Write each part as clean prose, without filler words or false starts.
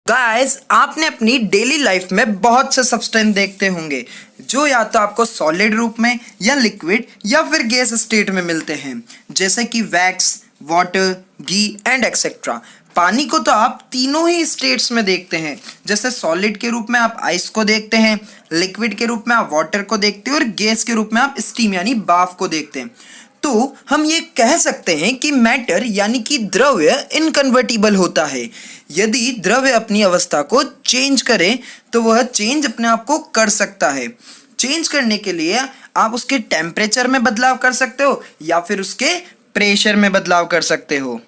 Guys, आपने अपनी daily life में बहुत से सब्सटेंस देखते होंगे जो या तो आपको सॉलिड रूप में या लिक्विड या फिर गैस स्टेट में मिलते हैं, जैसे कि wax, water, ghee and etcetera. पानी को तो आप तीनों ही स्टेट्स में देखते हैं, जैसे सॉलिड के रूप में आप आइस को देखते हैं, लिक्विड के रूप में आप वाटर को देखते हैं और गैस के रूप में आप स्टीम यानी बाफ को देखते हैं। तो हम ये कह सकते हैं कि मैटर यानी कि द्रव्य इनकन्वर्टिबल होता है। यदि द्रव्य अपनी अवस्था को चेंज करे तो वह चेंज अपने आप को कर सकता है। चेंज करने के लिए आप उसके टेम्परेचर में बदलाव कर सकते हो या फिर उसके प्रेशर में बदलाव कर सकते हो।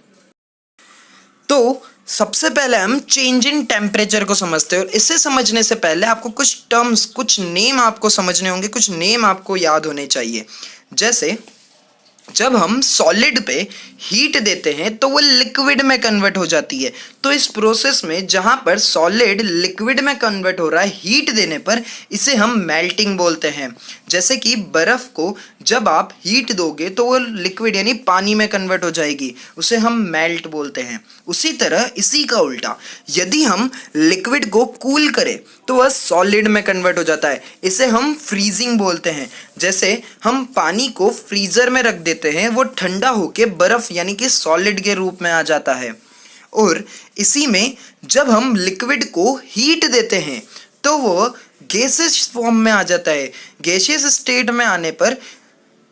तो सबसे पहले हम चेंज इन टेम्परेचर को समझते हैं, और इसे समझने से पहले आपको कुछ टर्म्स, कुछ नेम आपको समझने होंगे, कुछ नेम आपको याद होने चाहिए। जैसे जब हम सॉलिड पे हीट देते हैं तो वो लिक्विड में कन्वर्ट हो जाती है। तो इस प्रोसेस में जहाँ पर सॉलिड लिक्विड में कन्वर्ट हो रहा है हीट देने पर, इसे हम मेल्टिंग बोलते हैं। जैसे कि बर्फ़ को जब आप हीट दोगे तो वो लिक्विड यानी पानी में कन्वर्ट हो जाएगी, उसे हम मेल्ट बोलते हैं। उसी तरह इसी का उल्टा, यदि हम लिक्विड को कूल करें तो वह सॉलिड में कन्वर्ट हो जाता है, इसे हम फ्रीजिंग बोलते हैं। जैसे हम पानी को फ्रीज़र में रख देते हैं, वो ठंडा होके बर्फ़ यानी कि सॉलिड के रूप में आ जाता है। और इसी में जब हम लिक्विड को हीट देते हैं तो वो गैसेस फॉर्म में आ जाता है। गैसियस स्टेट में आने पर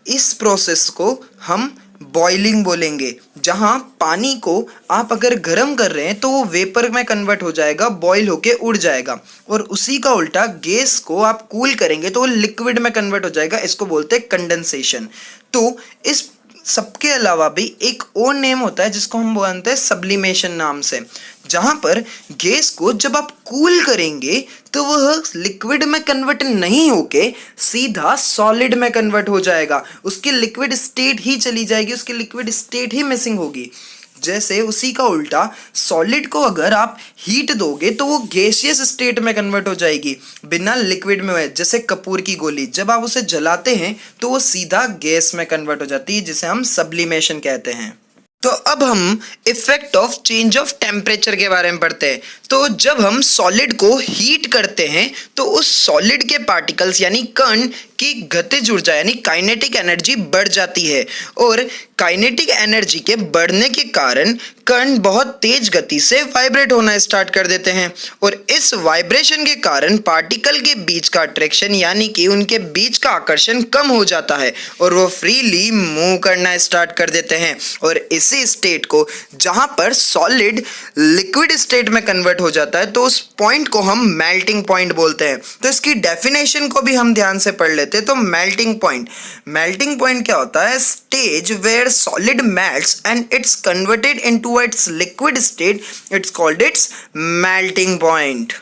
इस प्रोसेस को हम बॉइलिंग बोलेंगे, जहाँ पानी को आप अगर गर्म कर रहे हैं तो वो वेपर में कन्वर्ट हो जाएगा, बॉईल होके उड़ जाएगा। और उसी का उल्टा गैस को आप कूल करेंगे तो वो लिक्विड में कन्वर्ट हो जाएगा, इसको बोलते हैं कंडेंसेशन। तो इस सबके अलावा भी एक और नेम होता है जिसको हम बोलते हैं सब्लिमेशन नाम से, जहाँ पर गैस को जब आप कूल करेंगे तो वह लिक्विड में कन्वर्ट नहीं होके सीधा सॉलिड में कन्वर्ट हो जाएगा, उसकी लिक्विड स्टेट ही चली जाएगी, उसकी लिक्विड स्टेट ही मिसिंग होगी। जैसे उसी का उल्टा सॉलिड को अगर आप हीट दोगे तो वो गैसियस स्टेट में कन्वर्ट हो जाएगी बिना लिक्विड में हुए। जैसे कपूर की गोली जब आप उसे जलाते हैं तो वो सीधा गैस में कन्वर्ट हो जाती है, जिसे हम सब्लिमेशन कहते हैं। तो अब हम effect of change of temperature के बारे में पढ़ते हैं। तो जब हम सॉलिड को हीट करते हैं तो उस सॉलिड के पार्टिकल्स यानी कण की गतिज ऊर्जा यानी काइनेटिक एनर्जी बढ़ जाती है, और काइनेटिक एनर्जी के बढ़ने के कारण कण बहुत तेज गति से वाइब्रेट होना स्टार्ट कर देते हैं। और इस वाइब्रेशन के कारण पार्टिकल के बीच का अट्रैक्शन यानी कि उनके बीच का आकर्षण कम हो जाता है और वो फ्रीली मूव करना स्टार्ट कर देते हैं। और इसी स्टेट को जहां पर सॉलिड लिक्विड स्टेट में कन्वर्ट हो जाता है तो उस पॉइंट को हम मेल्टिंग पॉइंट बोलते हैं। तो इसकी डेफिनेशन को भी हम ध्यान से पढ़ लेते हैं। तो मेल्टिंग पॉइंट क्या होता है? Stage where solid melts and it's converted into its liquid state, it's called its melting point.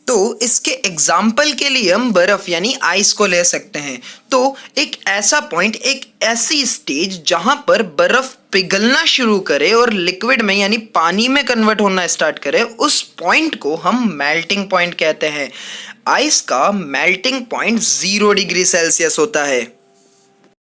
तो इसके एग्जाम्पल के लिए हम बर्फ यानी आइस को ले सकते हैं। तो एक ऐसा पॉइंट, एक ऐसी स्टेज जहां पर बर्फ पिघलना शुरू करे और लिक्विड में यानी पानी में कन्वर्ट होना स्टार्ट करे, उस पॉइंट को हम मेल्टिंग पॉइंट कहते हैं। आइस का मेल्टिंग पॉइंट 0 डिग्री सेल्सियस होता है।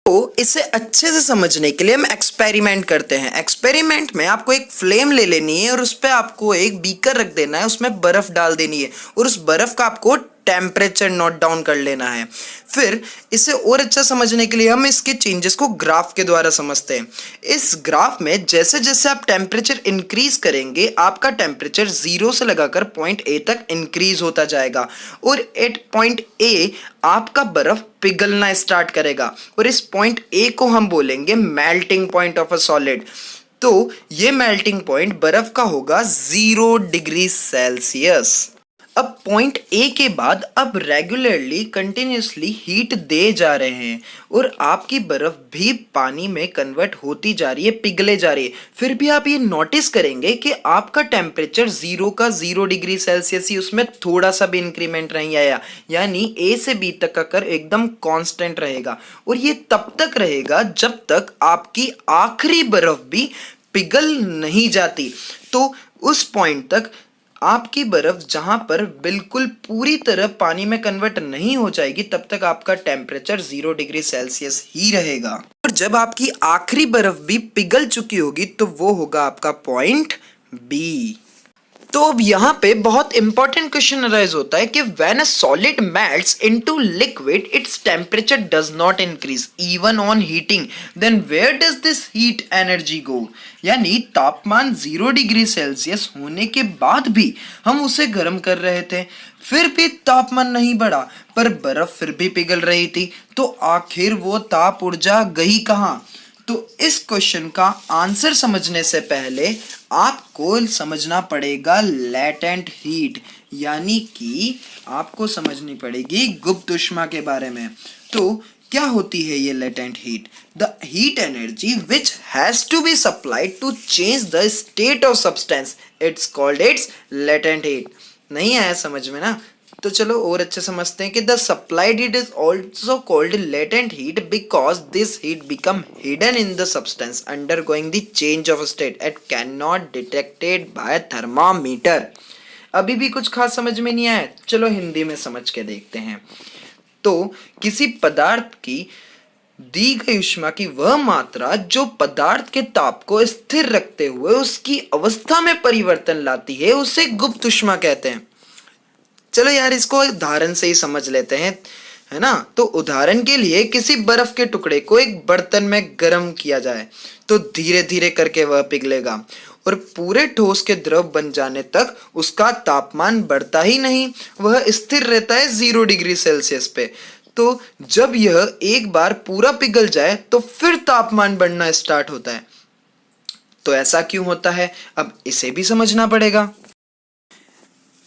तो इसे अच्छे से समझने के लिए हम एक्सपेरिमेंट करते हैं। एक्सपेरिमेंट में आपको एक फ्लेम ले लेनी है और उस पर आपको एक बीकर रख देना है, उसमें बर्फ डाल देनी है और उस बर्फ का आपको टेम्परेचर नोट डाउन कर लेना है। फिर इसे और अच्छा समझने के लिए हम इसके चेंजेस को ग्राफ के द्वारा समझते हैं। इस ग्राफ में जैसे जैसे आप टेम्परेचर इंक्रीज करेंगे, आपका टेम्परेचर 0 से लगाकर पॉइंट ए तक इंक्रीज होता जाएगा और एट पॉइंट ए आपका बर्फ पिघलना स्टार्ट करेगा और इस पॉइंट ए को हम बोलेंगे melting point of a solid. तो ये मेल्टिंग पॉइंट बर्फ का होगा 0 डिग्री सेल्सियस। अब पॉइंट ए के बाद अब रेगुलरली कंटिन्यूसली हीट दे जा रहे हैं और आपकी बर्फ भी पानी में कन्वर्ट होती जा रही है, पिघले जा रही है। फिर भी आप ये नोटिस करेंगे कि आपका टेम्परेचर 0 का 0 डिग्री सेल्सियस ही, उसमें थोड़ा सा भी इंक्रीमेंट नहीं आया, यानी ए से बी तक का कर एकदम कांस्टेंट रहेगा। और ये तब तक रहेगा जब तक आपकी आखिरी बर्फ भी पिघल नहीं जाती। तो उस पॉइंट तक आपकी बर्फ जहां पर बिल्कुल पूरी तरह पानी में कन्वर्ट नहीं हो जाएगी, तब तक आपका टेम्परेचर 0 डिग्री सेल्सियस ही रहेगा। और जब आपकी आखिरी बर्फ भी पिघल चुकी होगी तो वो होगा आपका पॉइंट बी। तो अब यहाँ पे बहुत इंपॉर्टेंट क्वेश्चन अराइज होता है कि when a solid melts into liquid its temperature does not increase even on heating, then where does this heat energy go. यानी तापमान 0 डिग्री सेल्सियस होने के बाद भी हम उसे गर्म कर रहे थे, फिर भी तापमान नहीं बढ़ा, पर बर्फ फिर भी पिघल रही थी, तो आखिर वो ताप ऊर्जा गई कहाँ। तो इस क्वेश्चन का आंसर समझने से पहले आपको समझना पड़ेगा लेटेंट हीट, यानी कि आपको समझनी पड़ेगी गुप्त ऊष्मा के बारे में। तो क्या होती है ये latent heat? The heat energy which has to be supplied to change the state of substance, it's called its latent heat. नहीं आया समझ में ना? तो चलो और अच्छे समझते हैं कि the supplied heat is also called latent heat because this heat become hidden in the substance undergoing the change of state at can not detected by thermometer. अभी भी कुछ खास समझ में नहीं आया, चलो हिंदी में समझ के देखते हैं। तो किसी पदार्थ की दी गई ऊष्मा की वह मात्रा जो पदार्थ के ताप को स्थिर रखते हुए उसकी अवस्था में परिवर्तन लाती है उसे गुप्त ऊष्मा कहते हैं। चलो यार इसको उदाहरण से ही समझ लेते हैं, है ना। तो उदाहरण के लिए किसी बर्फ के टुकड़े को एक बर्तन में गर्म किया जाए तो धीरे धीरे करके वह पिघलेगा और पूरे ठोस के द्रव बन जाने तक उसका तापमान बढ़ता ही नहीं, वह स्थिर रहता है 0 डिग्री सेल्सियस पे। तो जब यह एक बार पूरा पिघल जाए तो फिर तापमान बढ़ना स्टार्ट होता है। तो ऐसा क्यों होता है, अब इसे भी समझना पड़ेगा।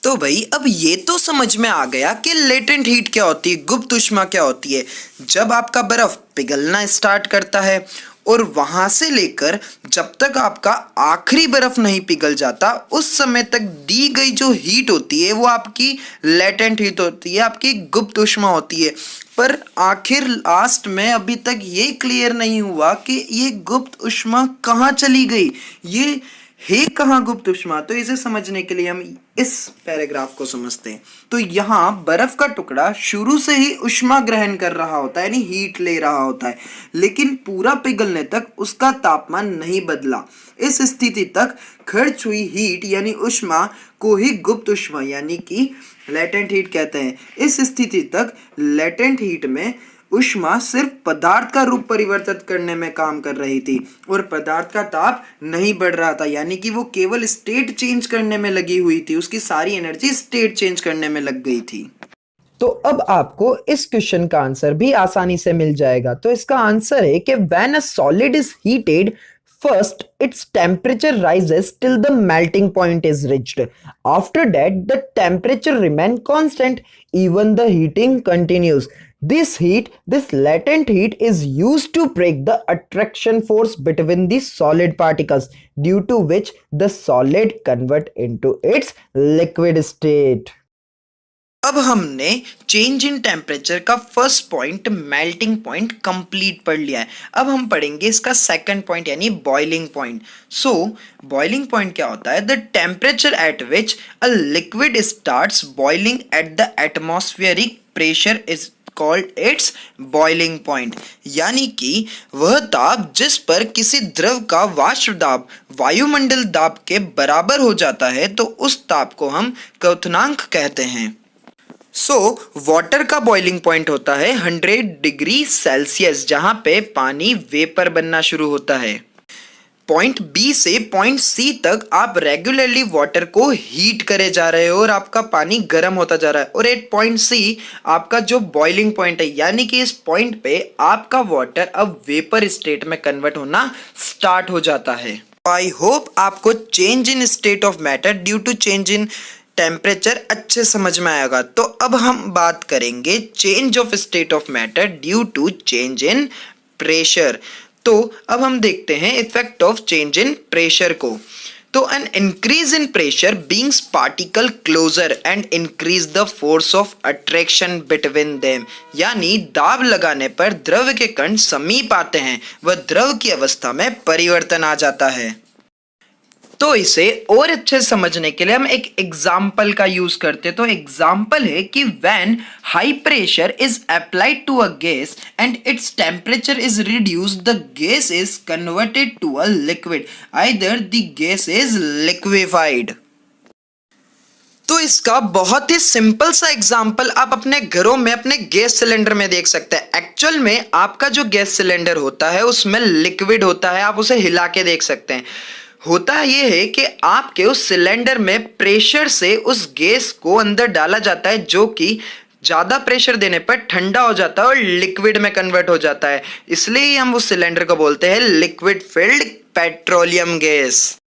तो भाई अब ये तो समझ में आ गया कि लेटेंट हीट क्या होती है, गुप्त ऊष्मा क्या होती है। जब आपका बर्फ पिघलना स्टार्ट करता है और वहां से लेकर जब तक आपका आखिरी बर्फ नहीं पिघल जाता उस समय तक दी गई जो हीट होती है वो आपकी लेटेंट हीट होती है, आपकी गुप्त ऊष्मा होती है। पर आखिर लास्ट में अभी तक ये क्लियर नहीं हुआ कि ये गुप्त ऊष्मा कहाँ चली गई, ये है कहाँ गुप्त ऊष्मा। तो इसे समझने के लिए हम इस पैराग्राफ को समझते हैं। तो यहाँ बर्फ का टुकड़ा शुरू से ही ऊष्मा ग्रहण कर रहा होता है, यानी हीट ले रहा होता है, लेकिन पूरा पिघलने तक उसका तापमान नहीं बदला। इस स्थिति तक खर्च हुई हीट यानी ऊष्मा को ही गुप्त ऊष्मा यानी कि लेटेंट हीट कहते हैं। इस स्थिति तक लेटेंट हीट में ऊष्मा सिर्फ पदार्थ का रूप परिवर्तित करने में काम कर रही थी और पदार्थ का ताप नहीं बढ़ रहा था, यानी कि वो केवल स्टेट चेंज करने में लगी हुई थी, उसकी सारी एनर्जी स्टेट चेंज करने में लग गई थी। तो अब आपको इस क्वेश्चन का आंसर भी आसानी से मिल जाएगा। तो इसका आंसर है कि when a solid is heated first its temperature rises till the melting point is reached. After that the temperature remains constant, even the heating continues. This latent heat is used to break the attraction force between the solid particles, due to which the solid convert into its liquid state. अब हमने change in temperature का first point melting point complete पढ़ लिया है। अब हम पढ़ेंगे इसका सेकंड पॉइंट यानी बॉइलिंग पॉइंट। सो बॉइलिंग पॉइंट क्या होता है? The temperature at which a liquid starts boiling at the atmospheric pressure is called its boiling point, यानी कि वह ताप जिस पर किसी द्रव का वाष्प दाब वायुमंडल दाब के बराबर हो जाता है तो उस ताप को हम क्वथनांक कहते हैं। वाटर का बॉइलिंग पॉइंट होता है 100 डिग्री सेल्सियस, जहां पे पानी वेपर बनना शुरू होता है। पॉइंट बी से पॉइंट सी तक आप रेगुलरली वाटर को हीट करे जा रहे हो और आपका पानी गर्म होता जा रहा है, और एट पॉइंट सी आपका जो बॉइलिंग पॉइंट है, यानी कि इस पॉइंट पे आपका वाटर अब वेपर स्टेट में कन्वर्ट होना स्टार्ट हो जाता है। आई होप आपको change in state of matter due to change in temperature अच्छे समझ में आएगा। तो अब हम बात करेंगे change of state of matter due to change in pressure. तो अब हम देखते हैं effect of change in pressure को। तो an increase in pressure brings particle closer and increase the force of attraction between them, यानी दाब लगाने पर द्रव के कण समीप आते हैं, वह द्रव की अवस्था में परिवर्तन आ जाता है। तो इसे और अच्छे समझने के लिए हम एक एग्जाम्पल का यूज करते हैं। तो एग्जाम्पल है कि when high pressure is applied to a gas and its temperature is reduced, the gas is converted to a liquid, either the gas is liquefied. तो इसका बहुत ही सिंपल सा एग्जाम्पल आप अपने घरों में अपने गैस सिलेंडर में देख सकते हैं। एक्चुअल में आपका जो गैस सिलेंडर होता है उसमें लिक्विड होता है, आप उसे हिला के देख सकते हैं। होता यह है कि आपके उस सिलेंडर में प्रेशर से उस गैस को अंदर डाला जाता है, जो कि ज्यादा प्रेशर देने पर ठंडा हो जाता है और लिक्विड में कन्वर्ट हो जाता है। इसलिए हम उस सिलेंडर को बोलते हैं लिक्विड फिल्ड पेट्रोलियम गैस।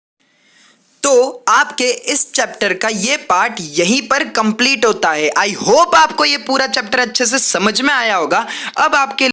तो आपके इस चैप्टर का ये पार्ट यहीं पर कंप्लीट होता है। आई होप आपको ये पूरा चैप्टर अच्छे से समझ में आया होगा। अब आपके